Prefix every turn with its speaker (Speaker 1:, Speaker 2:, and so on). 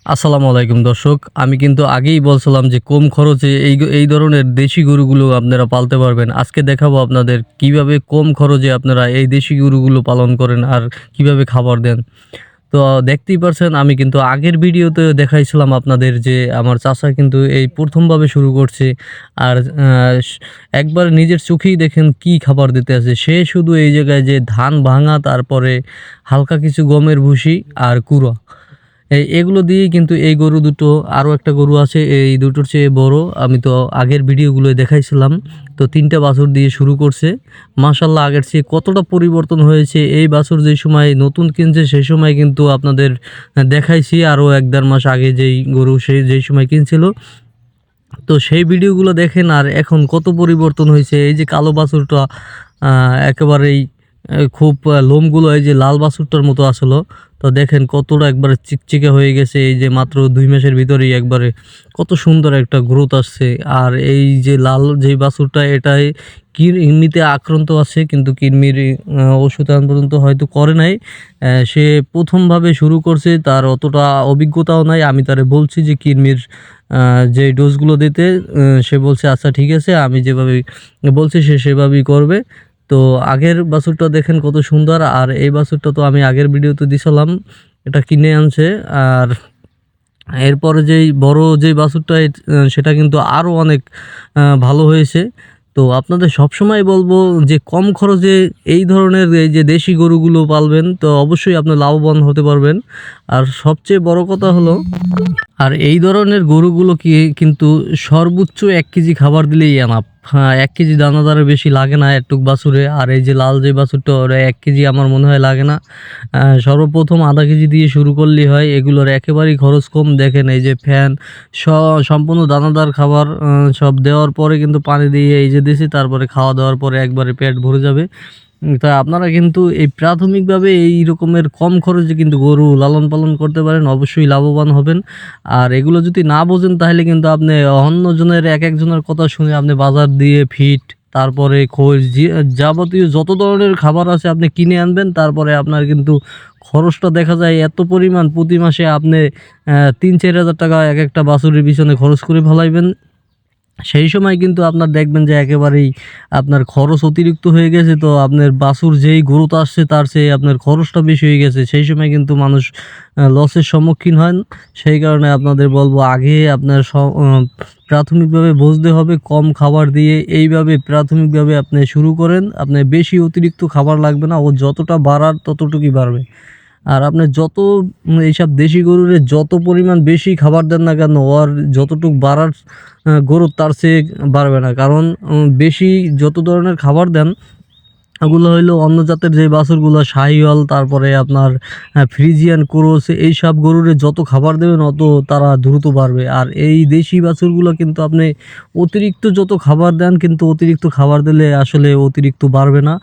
Speaker 1: আসসালামু আলাইকুম দর্শক। আমি কিন্তু আগেই বলছিলাম যে কম খরচে এই ধরনের দেশি গরুগুলো আপনারা পালতে পারবেন। আজকে দেখাবো আপনাদের কিভাবে কম খরচে আপনারা এই দেশি গরুগুলো পালন করেন আর কিভাবে খাবার দেন। তো দেখতেই পারছেন আমি কিন্তু আগের ভিডিওতে দেখাইছিলাম আপনাদের যে আমার চাচা কিন্তু এই ১ম ভাবে শুরু করছে। আর আ স একবার নিজের চোখেই দেখেন কি খাবার দিতে আছে। সে শুধু এই জায়গায় যে ধান ভাঙা, তারপরে হালকা কিছু গমের ভুসি আর কুড়া। এগুলো দিয়েই কিন্তু এই গরু দুটো, আরও একটা গরু আছে এই দুটোর চেয়ে বড়। আমি তো আগের ভিডিওগুলোয় দেখাইছিলাম। তো ৩ টা বাছুর দিয়ে শুরু করছে। মাশাআল্লাহ আগের চেয়ে কতটা পরিবর্তন হয়েছে। এই বাছুর যেই সময় নতুন কিনছে সেই সময় কিন্তু আপনাদের দেখাইছি আরও ১-১.৫ মাস আগে যেই গরু সে যেই সময় কিনছিল। তো সেই ভিডিওগুলো দেখেন আর এখন কত পরিবর্তন হয়েছে। এই যে কালো বাছুরটা একেবারেই খুব লোমগুলো এই যে লাল বাছুরটার মতো আসলো। তো দেখেন কতটা একবারে চিকচিকে হয়ে গেছে। এই যে মাত্র ২ মাসের ভিতরেই একবারে কত সুন্দর একটা গ্রোথ আসছে। আর এই যে লাল যেই বাছুরটা এটাই কৃমিতে আক্রান্ত আছে, কিন্তু কৃমির ওষুধ এখন পর্যন্ত হয়তো করে নাই। সে ১ম ভাবে শুরু করছে, তার অতটা অভিজ্ঞতাও নাই। আমি তারে বলছি যে কৃমির যে ডোজগুলো দিতে, সে বলছে আচ্ছা ঠিক আছে, আমি যেভাবে বলছি সে সেভাবেই করবে। তো আগের বাছুরটা দেখেন কত সুন্দর। আর এই বাছুরটা তো আমি আগের ভিডিওতে দিছিলাম, এটা কিনে আনছে। আর এরপরে যেই বড় যেই বাছুরটা সেটা কিন্তু আরও অনেক ভালো হয়েছে। তো আপনাদের সবসময় বলবো যে কম খরচে এই ধরনের এই যে দেশি গরুগুলো পালবেন, তো অবশ্যই আপনি লাভবান হতে পারবেন। আর সবচেয়ে বড় কথা হলো, আর এই ধরনের গরুগুলো কিন্তু সর্বোচ্চ ১ কেজি খাবার দিলেই এনাফ। হ্যাঁ, ১ কেজি দানাদারের বেশি লাগে না এটুক বাছুরে। আর এই যে লাল যে বাছুরটা ওরা ১ কেজি আমার মনে হয় লাগে না। সর্বপ্রথম ০.৫ কেজি দিয়ে শুরু করলেই হয়। এগুলোর একেবারেই খরচ কম। দেখেন এই যে ফ্যান স সম্পূর্ণ দানাদার খাবার সব দেওয়ার পরে কিন্তু পানি দিয়ে এই যে দিছি, তারপরে খাওয়া দাওয়ার পরে একবারে পেট ভরে যাবে। তা আপনারা কিন্তু এই প্রাথমিকভাবে এই রকমের কম খরচে কিন্তু গরু লালন পালন করতে পারেন, অবশ্যই লাভবান হবেন। আর এগুলো যদি না বোঝেন তাহলে কিন্তু আপনি অন্যজনের একেকজনের কথা শুনে আপনি বাজার দিয়ে ফিড, তারপরে খোল যাবতীয় যত ধরনের খাবার আছে আপনি কিনে আনবেন। তারপরে আপনার কিন্তু খরচটা দেখা যায় এত পরিমাণ, প্রতি মাসে আপনি ৩-৪ হাজার টাকা একেকটা বাছুরের পিছনে খরচ করে ফেলাইবেন। সেই সময় কিন্তু আপনার দেখবেন যে একেবারেই আপনার খরচ অতিরিক্ত হয়ে গেছে। তো আপনার বাছুর যেই গ্রোথ আসছে তার চেয়ে আপনার খরচটা বেশি হয়ে গেছে। সেই সময় কিন্তু মানুষ লসের সম্মুখীন হন। সেই কারণে আপনাদের বলব আগে আপনার প্রাথমিকভাবে বুঝতে হবে কম খাবার দিয়ে এইভাবে প্রাথমিকভাবে আপনি শুরু করেন। আপনার বেশি অতিরিক্ত খাবার লাগবে না। ও যতটা বাড়ার ততটুকুই বাড়বে। আর আপনি যত এইসব দেশি গরুরে যত পরিমাণ বেশি খাবার দেন না কেন, ওর যতটুক বাড়ার গরুর তার চেয়ে বাড়বে না। কারণ বেশি যত ধরনের খাবার দেন, ওগুলো হইলো অন্য জাতের যে বাছুরগুলো শাহিওয়াল, তারপরে আপনার ফ্রিজিয়ান ক্রস, এইসব গরুরে যত খাবার দেবেন অত তারা দ্রুত বাড়বে। আর এই দেশি বাছুরগুলো কিন্তু আপনি অতিরিক্ত যত খাবার দেন, কিন্তু অতিরিক্ত খাবার দিলে আসলে অতিরিক্ত বাড়বে না।